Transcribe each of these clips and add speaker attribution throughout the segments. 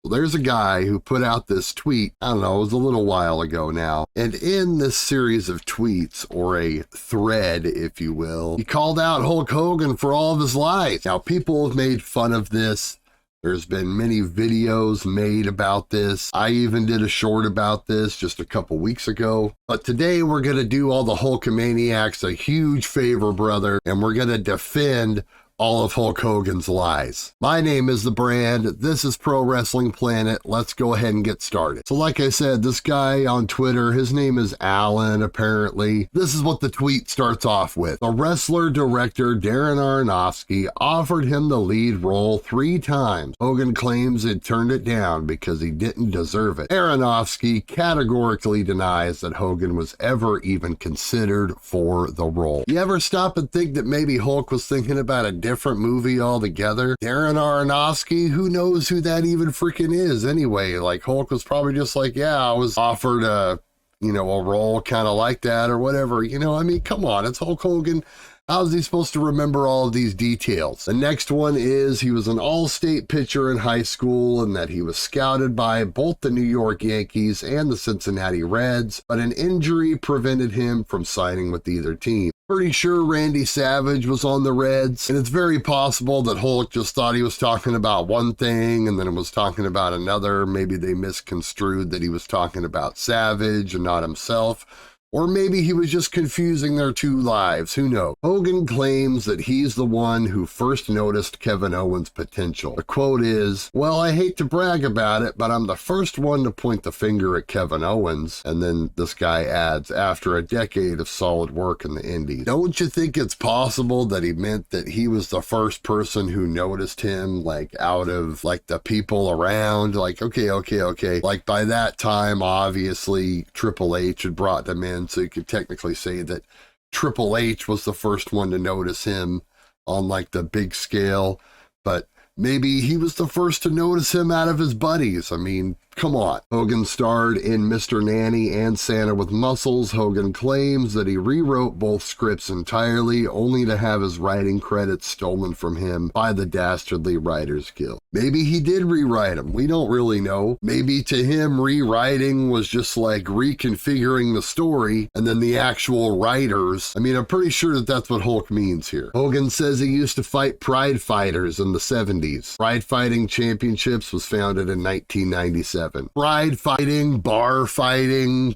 Speaker 1: Well, there's a guy who put out this tweet, I don't know, it was a little while ago now. And in this series of tweets, or a thread, if you will, he called out Hulk Hogan for all of his lies. Now, people have made fun of this. There's been many videos made about this. I even did a short about this just a couple weeks ago. But today we're going to do all the Hulkamaniacs a huge favor, brother, and we're going to defend all of Hulk Hogan's lies. My name is The Brand. This is Pro Wrestling Planet. Let's go ahead and get started. So like I said, this guy on Twitter, his name is Alan, apparently. This is what the tweet starts off with. The wrestler director Darren Aronofsky offered him the lead role 3 times. Hogan claims it turned it down because he didn't deserve it. Aronofsky categorically denies that Hogan was ever even considered for the role. You ever stop and think that maybe Hulk was thinking about a different movie altogether? Darren Aronofsky, who knows who that even freaking is anyway? Like, Hulk was probably just like, yeah, I was offered a role kind of like that or whatever. I mean, come on, it's Hulk Hogan. How is he supposed to remember all of these details? The next one is he was an all-state pitcher in high school and that he was scouted by both the New York Yankees and the Cincinnati Reds, but an injury prevented him from signing with either team. Pretty sure Randy Savage was on the Reds, and it's very possible that Hulk just thought he was talking about one thing and then it was talking about another. Maybe they misconstrued that he was talking about Savage and not himself. Or maybe he was just confusing their 2 lives, who knows? Hogan claims that he's the one who first noticed Kevin Owens' potential. The quote is, "Well, I hate to brag about it, but I'm the first one to point the finger at Kevin Owens." And then this guy adds, after a decade of solid work in the indies. Don't you think it's possible that he meant that he was the first person who noticed him, like, out of, like, the people around? Like, okay. Like, by that time, obviously, Triple H had brought them in. So you could technically say that Triple H was the first one to notice him on like the big scale, but maybe he was the first to notice him out of his buddies. I mean, come on. Hogan starred in Mr. Nanny and Santa with Muscles. Hogan claims that he rewrote both scripts entirely, only to have his writing credits stolen from him by the Dastardly Writers Guild. Maybe he did rewrite them. We don't really know. Maybe to him, rewriting was just like reconfiguring the story, and then the actual writers. I mean, I'm pretty sure that that's what Hulk means here. Hogan says he used to fight Pride Fighters in the 70s. Pride Fighting Championships was founded in 1997. Pride fighting, bar fighting,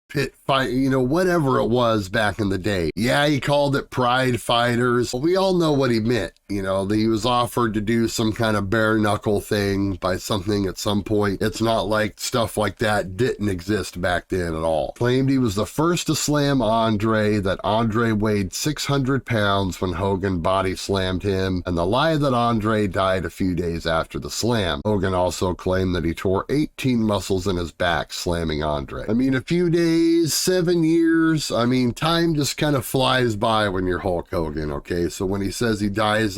Speaker 1: pit fight, whatever it was back in the day. Yeah, he called it Pride Fighters. Well, we all know what he meant. That he was offered to do some kind of bare knuckle thing by something at some point. It's not like stuff like that didn't exist back then at all. Claimed he was the first to slam Andre, that Andre weighed 600 pounds when Hogan body slammed him, and the lie that Andre died a few days after the slam. Hogan also claimed that he tore 18 muscles in his back slamming Andre. I mean, a few days, 7 years, I mean, time just kind of flies by when you're Hulk Hogan, okay? So when he says he died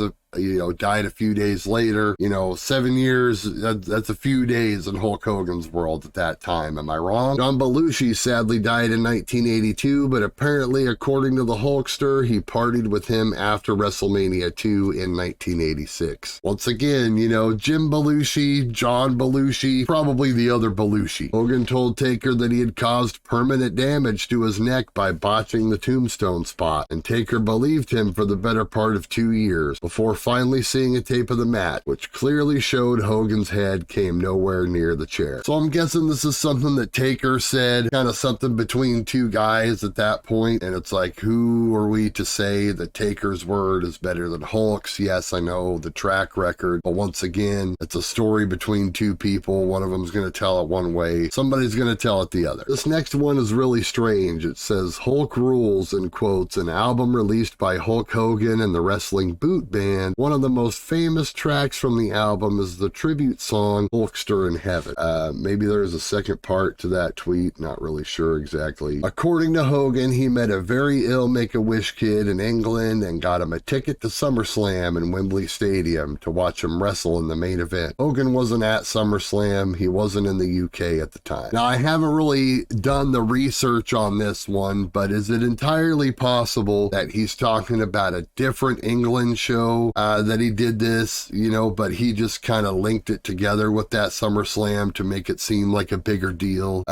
Speaker 1: a few days later, 7 years, that's a few days in Hulk Hogan's world at that time. Am I wrong? John Belushi sadly died in 1982, but apparently, according to the Hulkster, he partied with him after WrestleMania 2 in 1986. Once again, Jim Belushi, John Belushi, probably the other Belushi. Hogan told Taker that he had caused permanent damage to his neck by botching the tombstone spot, and Taker believed him for the better part of 2 years, before finally seeing a tape of the mat, which clearly showed Hogan's head came nowhere near the chair. So I'm guessing this is something that Taker said, kind of something between 2 guys at that point, and it's like, who are we to say that Taker's word is better than Hulk's? Yes, I know the track record, but once again, it's a story between 2 people. One of them's going to tell it one way, somebody's going to tell it the other. This next one is really strange. It says, Hulk Rules, in quotes, an album released by Hulk Hogan and the Wrestling Boot Band. One of the most famous tracks from the album is the tribute song Hulkster in Heaven. Maybe there's a second part to that tweet, not really sure exactly. According to Hogan, he met a very ill Make-A-Wish kid in England and got him a ticket to SummerSlam in Wembley Stadium to watch him wrestle in the main event. Hogan wasn't at SummerSlam. He wasn't in the UK at the time. Now, I haven't really done the research on this one, but is it entirely possible that he's talking about a different England show that he did this, you know, but he just kind of linked it together with that SummerSlam to make it seem like a bigger deal.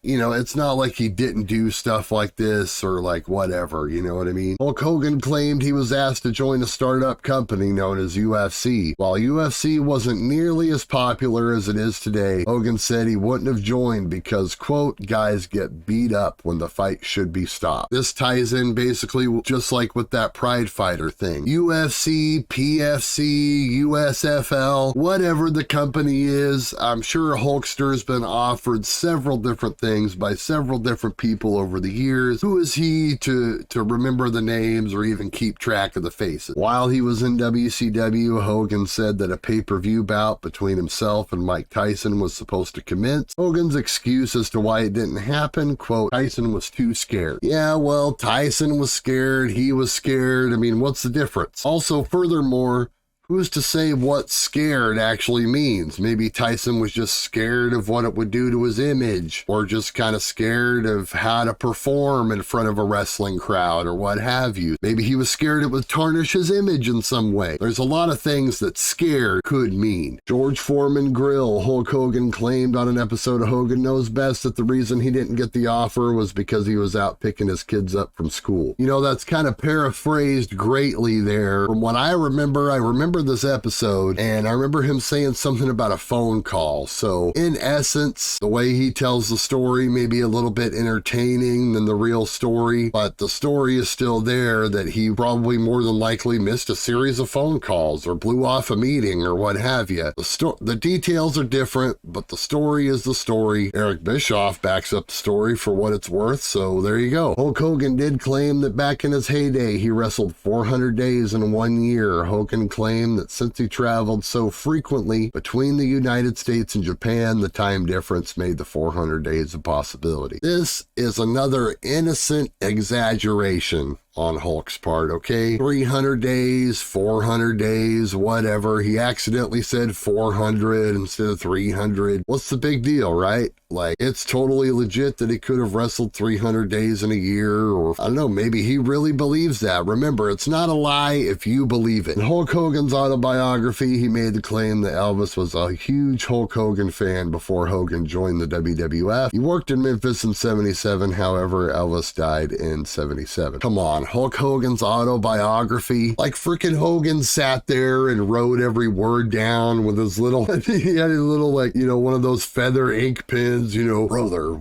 Speaker 1: You know, it's not like he didn't do stuff like this or like whatever, you know what I mean? Hulk Hogan claimed he was asked to join a startup company known as UFC. While UFC wasn't nearly as popular as it is today, Hogan said he wouldn't have joined because, quote, guys get beat up when the fight should be stopped. This ties in basically just like with that Pride Fighter thing. UFC, PFC, USFL, whatever the company is, I'm sure Hulkster's been offered several different things by several different people over the years. Who is he to remember the names or even keep track of the faces? While he was in WCW, Hogan said that a pay-per-view bout between himself and Mike Tyson was supposed to commence. Hogan's excuse as to why it didn't happen, quote, Tyson was too scared. Yeah, well, Tyson was scared, he was scared. I mean, what's the difference? Also, furthermore, who's to say what scared actually means? Maybe Tyson was just scared of what it would do to his image, or just kind of scared of how to perform in front of a wrestling crowd or what have you. Maybe he was scared it would tarnish his image in some way. There's a lot of things that scared could mean. George Foreman Grill, Hulk Hogan claimed on an episode of Hogan Knows Best that the reason he didn't get the offer was because he was out picking his kids up from school. You know, that's kind of paraphrased greatly there. From what I remember this episode, and I remember him saying something about a phone call. So in essence, the way he tells the story may be a little bit entertaining than the real story, but the story is still there that he probably more than likely missed a series of phone calls or blew off a meeting or what have you. The details are different, but the story is the story. Eric Bischoff backs up the story for what it's worth, so there you go. Hulk Hogan did claim that back in his heyday, he wrestled 400 days in 1 year. Hogan claimed that since he traveled so frequently between the United States and Japan, the time difference made the 400 days a possibility. This is another innocent exaggeration on Hulk's part, okay? 300 days, 400 days, whatever. He accidentally said 400 instead of 300. What's the big deal, right? Like, it's totally legit that he could have wrestled 300 days in a year, or I don't know, maybe he really believes that. Remember, it's not a lie if you believe it. In Hulk Hogan's autobiography, he made the claim that Elvis was a huge Hulk Hogan fan before Hogan joined the WWF. He worked in Memphis in 77, however, Elvis died in 77. Come on, Hulk Hogan's autobiography. Like freaking Hogan sat there and wrote every word down with his little, he had a little like, you know, one of those feather ink pens, you know, brother,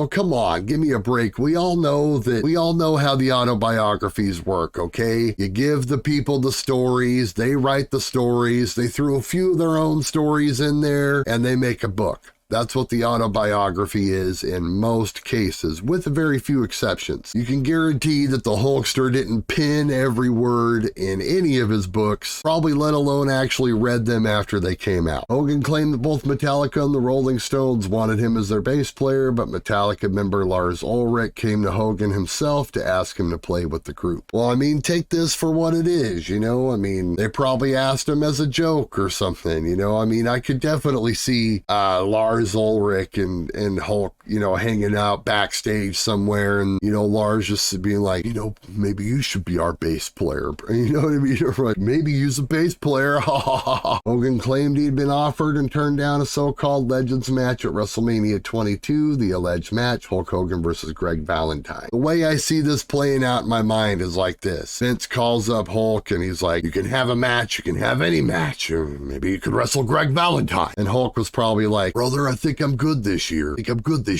Speaker 1: come on, give me a break. We all know how the autobiographies work, okay? You give the people the stories, they write the stories, they threw a few of their own stories in there, and they make a book. That's what the autobiography is in most cases, with very few exceptions. You can guarantee that the Hulkster didn't pen every word in any of his books, probably let alone actually read them after they came out. Hogan claimed that both Metallica and the Rolling Stones wanted him as their bass player, but Metallica member Lars Ulrich came to Hogan himself to ask him to play with the group. Well, I mean, take this for what it is, you know? I mean, they probably asked him as a joke or something, you know? I mean, I could definitely see Lars Ulrich and Hulk, you know, hanging out backstage somewhere, and, you know, Lars just being like, you know, maybe you should be our bass player. You know what I mean? Right? Maybe use a bass player. Hogan claimed he'd been offered and turned down a so-called Legends match at WrestleMania 22, the alleged match, Hulk Hogan versus Greg Valentine. The way I see this playing out in my mind is like this. Vince calls up Hulk and he's like, you can have a match, you can have any match, or maybe you could wrestle Greg Valentine. And Hulk was probably like, brother, I think I'm good this year.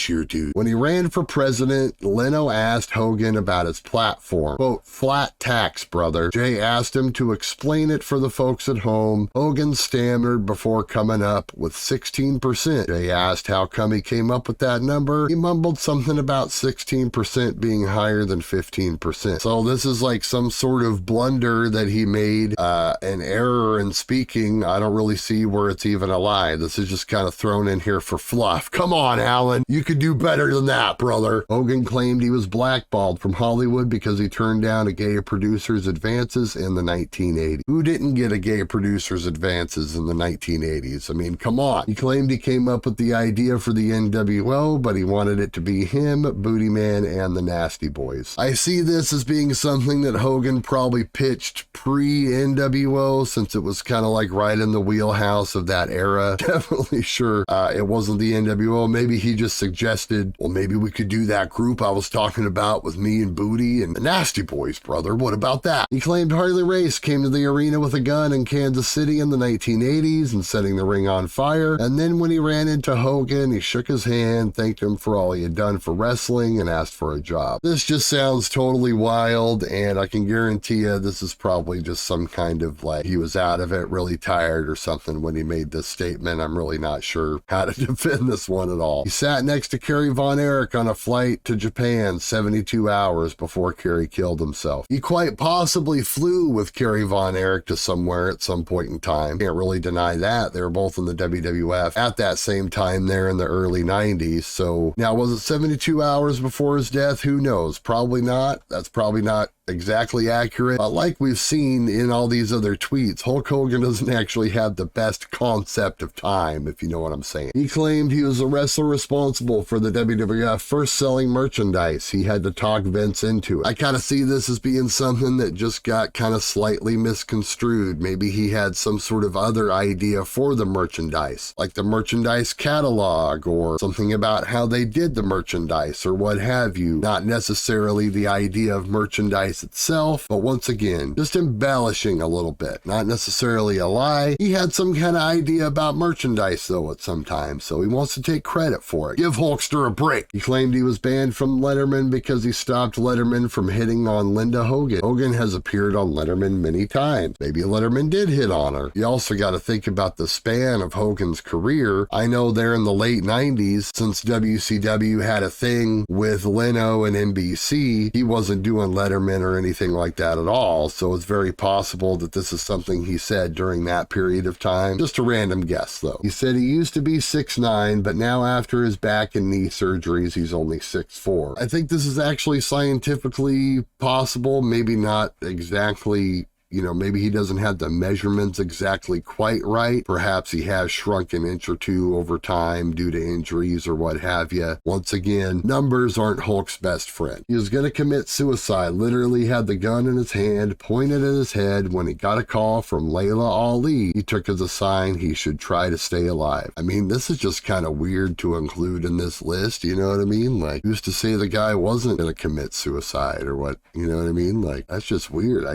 Speaker 1: Dude. When he ran for president, Leno asked Hogan about his platform. Quote, flat tax, brother. Jay asked him to explain it for the folks at home. Hogan stammered before coming up with 16%. Jay asked how come he came up with that number. He mumbled something about 16% being higher than 15%. So this is like some sort of blunder that he made, an error in speaking. I don't really see where it's even a lie. This is just kind of thrown in here for fluff. Come on, Alan. You You could do better than that, brother. Hogan claimed he was blackballed from Hollywood because he turned down a gay producer's advances in the 1980s. Who didn't get a gay producer's advances in the 1980s? I mean, come on. He claimed he came up with the idea for the NWO, but he wanted it to be him, Booty Man, and the Nasty Boys. I see this as being something that Hogan probably pitched pre-NWO, since it was kind of like right in the wheelhouse of that era. Definitely sure it wasn't the NWO. Maybe he just suggested, well, maybe we could do that group I was talking about with me and Booty and the Nasty Boys, brother. What about that? He claimed Harley Race came to the arena with a gun in Kansas City in the 1980s and setting the ring on fire. And then when he ran into Hogan, he shook his hand, thanked him for all he had done for wrestling, and asked for a job. This just sounds totally wild, and I can guarantee you this is probably just some kind of like he was out of it, really tired or something when he made this statement. I'm really not sure how to defend this one at all. He sat next to Kerry Von Erich on a flight to Japan 72 hours before Kerry killed himself. He quite possibly flew with Kerry Von Erich to somewhere at some point in time. Can't really deny that. They were both in the WWF at that same time there in the early 90s. So now, was it 72 hours before his death? Who knows? Probably not. That's probably not exactly accurate. But like we've seen in all these other tweets, Hulk Hogan doesn't actually have the best concept of time, if you know what I'm saying. He claimed he was the wrestler responsible for the WWF first selling merchandise. He had to talk Vince into it. I kind of see this as being something that just got kind of slightly misconstrued. Maybe he had some sort of other idea for the merchandise, like the merchandise catalog or something about how they did the merchandise or what have you. Not necessarily the idea of merchandise itself, but once again, just embellishing a little bit. Not necessarily a lie. He had some kind of idea about merchandise though at some time, so he wants to take credit for it. Give Hulkster a break. He claimed he was banned from Letterman because he stopped Letterman from hitting on Linda Hogan. Hogan has appeared on Letterman many times. Maybe Letterman did hit on her. You also got to think about the span of Hogan's career. I know there in the late 90s, since WCW had a thing with Leno and NBC, he wasn't doing Letterman or anything like that at all, so it's very possible that this is something he said during that period of time. Just a random guess though. He said he used to be 6'9", but now after his back and knee surgeries, he's only 6'4". I think this is actually scientifically possible, maybe not exactly. You know, maybe he doesn't have the measurements exactly quite right. Perhaps he has shrunk an inch or two over time due to injuries or what have you. Once again, numbers aren't Hulk's best friend. He was going to commit suicide, literally had the gun in his hand, pointed at his head when he got a call from Layla Ali. He took as a sign he should try to stay alive. I mean, this is just kind of weird to include in this list, you know what I mean? Like, who's to say the guy wasn't going to commit suicide or what, you know what I mean? Like, that's just weird.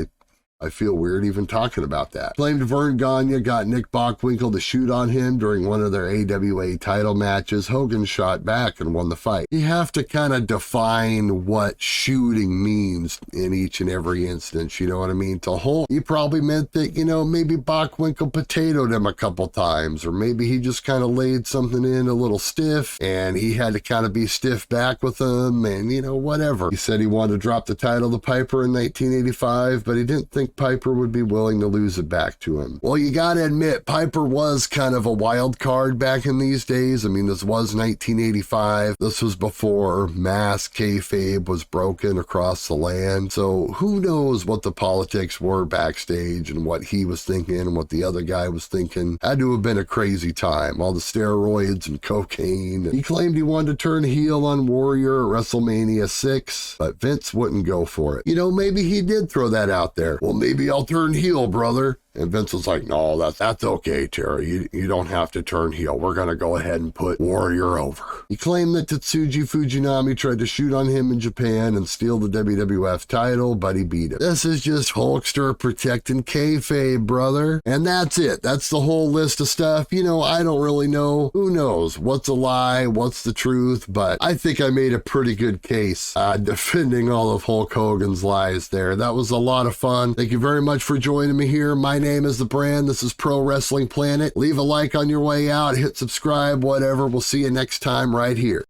Speaker 1: I feel weird even talking about that. Claimed Vern Gagne got Nick Bockwinkel to shoot on him during one of their AWA title matches. Hogan shot back and won the fight. You have to kind of define what shooting means in each and every instance, you know what I mean? To Hulk, he probably meant that, you know, maybe Bockwinkel potatoed him a couple times, or maybe he just kind of laid something in a little stiff and he had to kind of be stiff back with him and, you know, whatever. He said he wanted to drop the title to Piper in 1985, but he didn't think Piper would be willing to lose it back to him. Well, you gotta admit, Piper was kind of a wild card back in these days. I mean, this was 1985. This was before mass kayfabe was broken across the land. So who knows what the politics were backstage and what he was thinking and what the other guy was thinking. Had to have been a crazy time. All the steroids and cocaine. He claimed he wanted to turn heel on Warrior at WrestleMania 6, but Vince wouldn't go for it. You know, maybe he did throw that out there. Well, maybe I'll turn heel, brother. And Vince was like, no, that's okay, Terry. You don't have to turn heel. We're going to go ahead and put Warrior over. He claimed that Tetsuji Fujinami tried to shoot on him in Japan and steal the WWF title, but he beat him. This is just Hulkster protecting kayfabe, brother. And that's it. That's the whole list of stuff. You know, I don't really know. Who knows? What's a lie? What's the truth? But I think I made a pretty good case defending all of Hulk Hogan's lies there. That was a lot of fun. Thank you very much for joining me here. My name is The Brand. This is Pro Wrestling Planet. Leave a like on your way out, hit subscribe, whatever. We'll see you next time right here.